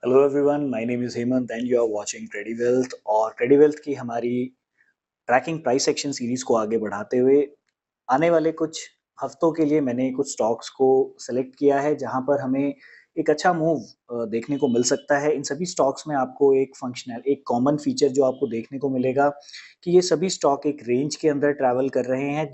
Hello everyone, my name is Hemant and you are watching Crediwealth. और Crediwealth की हमारी trekking price action series को आगे बढ़ाते हुए आने वाले कुछ हफ्तों के लिए मैंने कुछ स्टॉक्स को सेलेक्ट किया है, जहाँ पर हमें एक अच्छा मूव देखने को मिल सकता है। इन सभी स्टॉक्स में आपको एक कॉमन फीचर जो आपको देखने को मिलेगा कि ये सभी स्टॉक एक रेंज के अंदर ट्रैवल कर रहे हैं,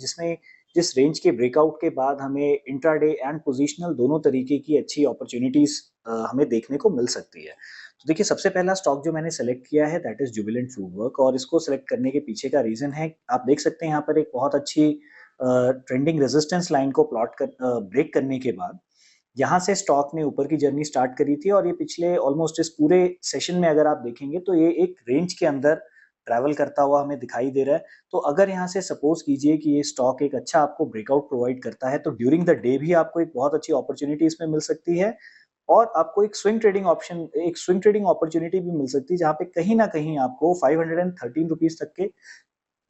जिस रेंज के ब्रेकआउट के बाद हमें इंट्राडे एंड पोजिशनल दोनों तरीके की अच्छी अपॉर्चुनिटीज़ हमें देखने को मिल सकती है। तो देखिए, सबसे पहला स्टॉक जो मैंने सेलेक्ट किया है दैट इज़ जुबिलेंट फूडवर्क, और इसको सेलेक्ट करने के पीछे का रीज़न है, आप देख सकते हैं यहाँ पर एक बहुत अच्छी ट्रेंडिंग रेजिस्टेंस लाइन को ब्रेक करने के बाद यहाँ से स्टॉक ने ऊपर की जर्नी स्टार्ट करी थी, और ये पिछले ऑलमोस्ट इस पूरे सेशन में अगर आप देखेंगे तो ये एक रेंज के अंदर ट्रैवल करता हुआ हमें दिखाई दे रहा है। तो अगर यहाँ से सपोज कीजिए कि ये स्टॉक एक अच्छा आपको ब्रेकआउट प्रोवाइड करता है, तो ड्यूरिंग द डे भी आपको एक बहुत अच्छी अपॉर्चुनिटी इसमें मिल सकती है, और आपको एक स्विंग ट्रेडिंग अपॉर्चुनिटी भी मिल सकती है, जहाँ पे कहीं न कहीं आपको ₹513 तक के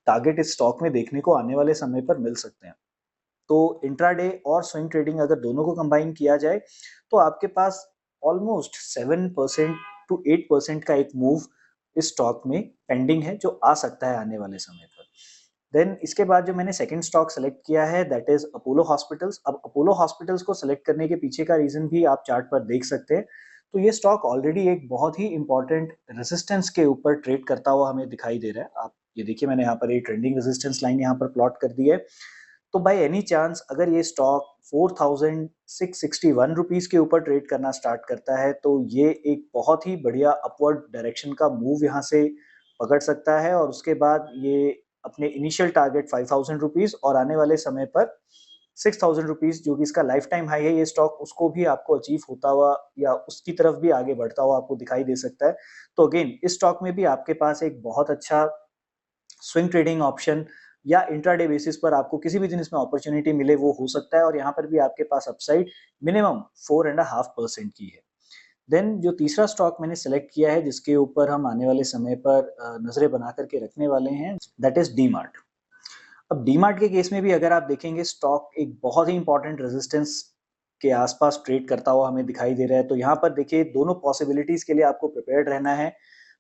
टारगेट इस स्टॉक में देखने को आने वाले समय पर मिल सकते हैं। तो इंट्राडे और स्विंग ट्रेडिंग अगर दोनों को कंबाइन किया जाए, तो आपके पास ऑलमोस्ट 7% टू 8% का एक मूव इस स्टॉक में पेंडिंग है, जो आ सकता है आने वाले समय पर। देन इसके बाद जो मैंने सेकंड स्टॉक सेलेक्ट किया है दैट इज अपोलो हॉस्पिटल्स। अब अपोलो हॉस्पिटल्स को सेलेक्ट करने के पीछे का रीजन भी आप चार्ट पर देख सकते हैं। तो ये स्टॉक ऑलरेडी एक बहुत ही इंपॉर्टेंट रेजिस्टेंस के ऊपर ट्रेड करता हुआ हमें दिखाई दे रहा है। आप ये देखिए, मैंने यहाँ पर एक ट्रेंडिंग रेजिस्टेंस लाइन यहाँ पर प्लॉट कर दी है। तो बाय एनी चांस अगर ये स्टॉक 4661 रुपीस के ऊपर ट्रेड करना स्टार्ट करता है, तो ये एक बहुत ही बढ़िया अपवर्ड डायरेक्शन का मूव यहाँ से पकड़ सकता है, और उसके बाद ये अपने इनिशियल टारगेट 5000 रुपीस और आने वाले समय पर 6000 रुपीस, जो कि इसका लाइफ टाइम हाई है, ये स्टॉक उसको भी आपको अचीव होता हुआ या उसकी तरफ भी आगे बढ़ता हुआ आपको दिखाई दे सकता है। तो अगेन इस स्टॉक में भी आपके पास एक बहुत अच्छा स्विंग ट्रेडिंग ऑप्शन या इंट्राडे बेसिस पर आपको किसी भी दिन इसमें अपॉर्चुनिटी मिले वो हो सकता है, और यहाँ पर भी आपके पास अपसाइड मिनिमम 4.5% की है। देन जो तीसरा स्टॉक मैंने सेलेक्ट किया है, जिसके ऊपर हम आने वाले समय पर नजरें बना करके रखने वाले हैं, दैट इज डी मार्ट। अब डी मार्ट के केस में भी अगर आप देखेंगे, स्टॉक एक बहुत ही इंपॉर्टेंट रेजिस्टेंस के आसपास ट्रेड करता हुआ हमें दिखाई दे रहा है। तो यहाँ पर देखिए, दोनों पॉसिबिलिटीज के लिए आपको प्रिपेयर्ड रहना है।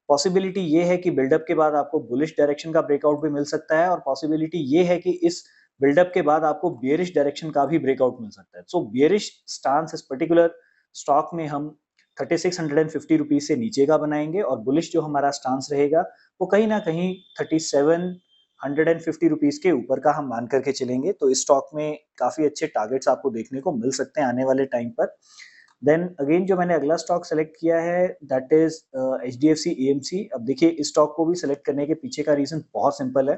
पॉसिबिलिटी ये है कि बिल्डअप के बाद आपको बुलिश डायरेक्शन का ब्रेकआउट भी मिल सकता है, और पॉसिबिलिटी ये है कि इस बिल्डअप के बाद आपको बियरिश डायरेक्शन का भी ब्रेकआउट मिल सकता है। सो बियरिश स्टांस इस पर्टिकुलर स्टॉक में हम 3650 रुपीज से नीचे का बनाएंगे, और बुलिश जो हमारा स्टांस रहेगा वो कहीं ना कहीं 3750 रुपीज के ऊपर का हम मान करके चलेंगे। तो इस स्टॉक में काफी अच्छे टारगेट्स आपको देखने को मिल सकते हैं आने वाले टाइम पर। देन अगेन जो मैंने अगला स्टॉक सेलेक्ट किया है दैट इज एचडीएफसी एएमसी। अब देखिए, इस स्टॉक को भी सेलेक्ट करने के पीछे का रीजन बहुत सिंपल है।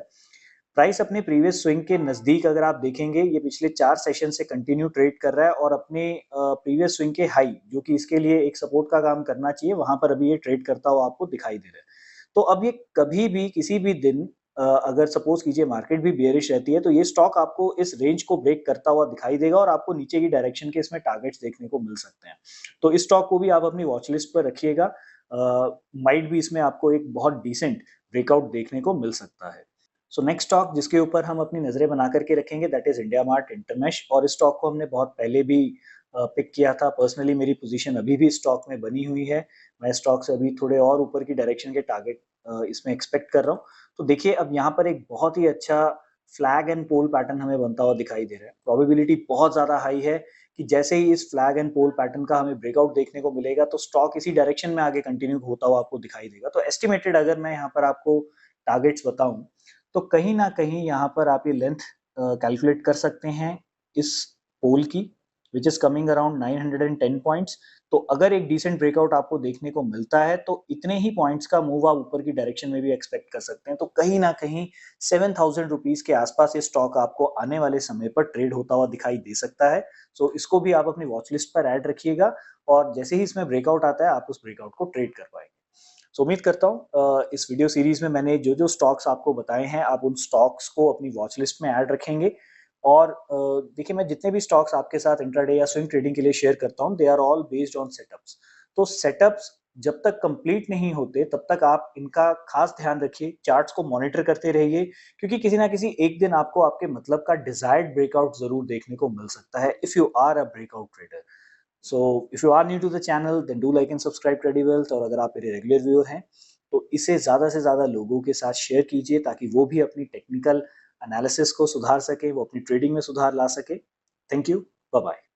प्राइस अपने प्रीवियस स्विंग के नजदीक अगर आप देखेंगे, ये पिछले 4 सेशन से कंटिन्यू ट्रेड कर रहा है, और अपने प्रीवियस स्विंग के हाई, जो कि इसके लिए एक सपोर्ट का काम करना चाहिए, वहां पर अभी ये ट्रेड करता हुआ आपको दिखाई दे रहा है। तो अब ये कभी भी किसी भी दिन अगर सपोज कीजिए मार्केट भी बेयरिश रहती है, तो ये स्टॉक आपको इस रेंज को ब्रेक करता हुआ दिखाई देगा, और आपको नीचे की डायरेक्शन के इसमें टारगेट्स देखने को मिल सकते हैं। तो इस स्टॉक को भी आप अपनी वॉच लिस्ट पर रखिएगा। माइट भी इसमें आपको एक बहुत डिसेंट ब्रेकआउट देखने को मिल सकता है। सो नेक्स्ट स्टॉक जिसके ऊपर हम अपनी नजरें बना करके रखेंगे that is India mart Intermesh, और इस स्टॉक को हमने बहुत पहले भी पिक किया था। पर्सनली मेरी पोजीशन अभी भी स्टॉक में बनी हुई है। मैं स्टॉक से अभी थोड़े और ऊपर की डायरेक्शन के टारगेट इसमें एक्सपेक्ट कर रहा हूँ। तो देखिए, अब यहाँ पर एक बहुत ही अच्छा फ्लैग एंड पोल पैटर्न हमें बनता हुआ दिखाई दे रहा है। प्रोबेबिलिटी बहुत ज्यादा हाई है कि जैसे ही इस फ्लैग एंड पोल पैटर्न का हमें ब्रेकआउट देखने को मिलेगा, तो स्टॉक इसी डायरेक्शन में आगे कंटिन्यू होता हुआ आपको दिखाई देगा। तो एस्टिमेटेड अगर मैं यहाँ पर आपको टारगेट्स बताऊं, तो कहीं ना कहीं यहाँ पर आप ये लेंथ कैलकुलेट कर सकते हैं इस पोल की, which is coming around 910 points. तो अगर एक डिसेंट ब्रेकआउट आपको देखने को मिलता है, तो इतने ही पॉइंट्स का मूव आप ऊपर की डायरेक्शन में भी एक्सपेक्ट कर सकते हैं। तो कहीं ना कहीं 7000 रुपीज के आसपास ये स्टॉक आपको आने वाले समय पर ट्रेड होता हुआ दिखाई दे सकता है। सो इसको भी आप अपनी वॉच लिस्ट पर ऐड रखिएगा, और जैसे ही इसमें ब्रेकआउट आता है, आप उस ब्रेकआउट को ट्रेड कर पाएंगे। सो उम्मीद करता हूँ इस वीडियो सीरीज में मैंने जो जो स्टॉक्स आपको बताए हैं, आप उन स्टॉक्स को अपनी वॉच लिस्ट में ऐड रखेंगे। और देखिए, मैं जितने भी स्टॉक्स आपके साथ इंट्राडे या स्विंग ट्रेडिंग के लिए शेयर करता हूँ, they are all based on setups. तो सेटअप्स जब तक कंप्लीट नहीं होते, तब तक आप इनका खास ध्यान रखिए, चार्ट्स को मॉनिटर करते रहिए, क्योंकि किसी ना किसी एक दिन आपको आपके मतलब का डिजायर्ड ब्रेकआउट जरूर देखने को मिल सकता है if you are a breakout trader. So if you are new to the channel then do like and subscribe Tready Wealth, और अगर आप मेरे रेगुलर व्यूअर हैं तो इसे ज़्यादा से ज़्यादा लोगों के साथ शेयर कीजिए ताकि वो भी अपनी टेक्निकल एनालिसिस को सुधार सके, वो अपनी ट्रेडिंग में सुधार ला सके। Thank you, bye bye.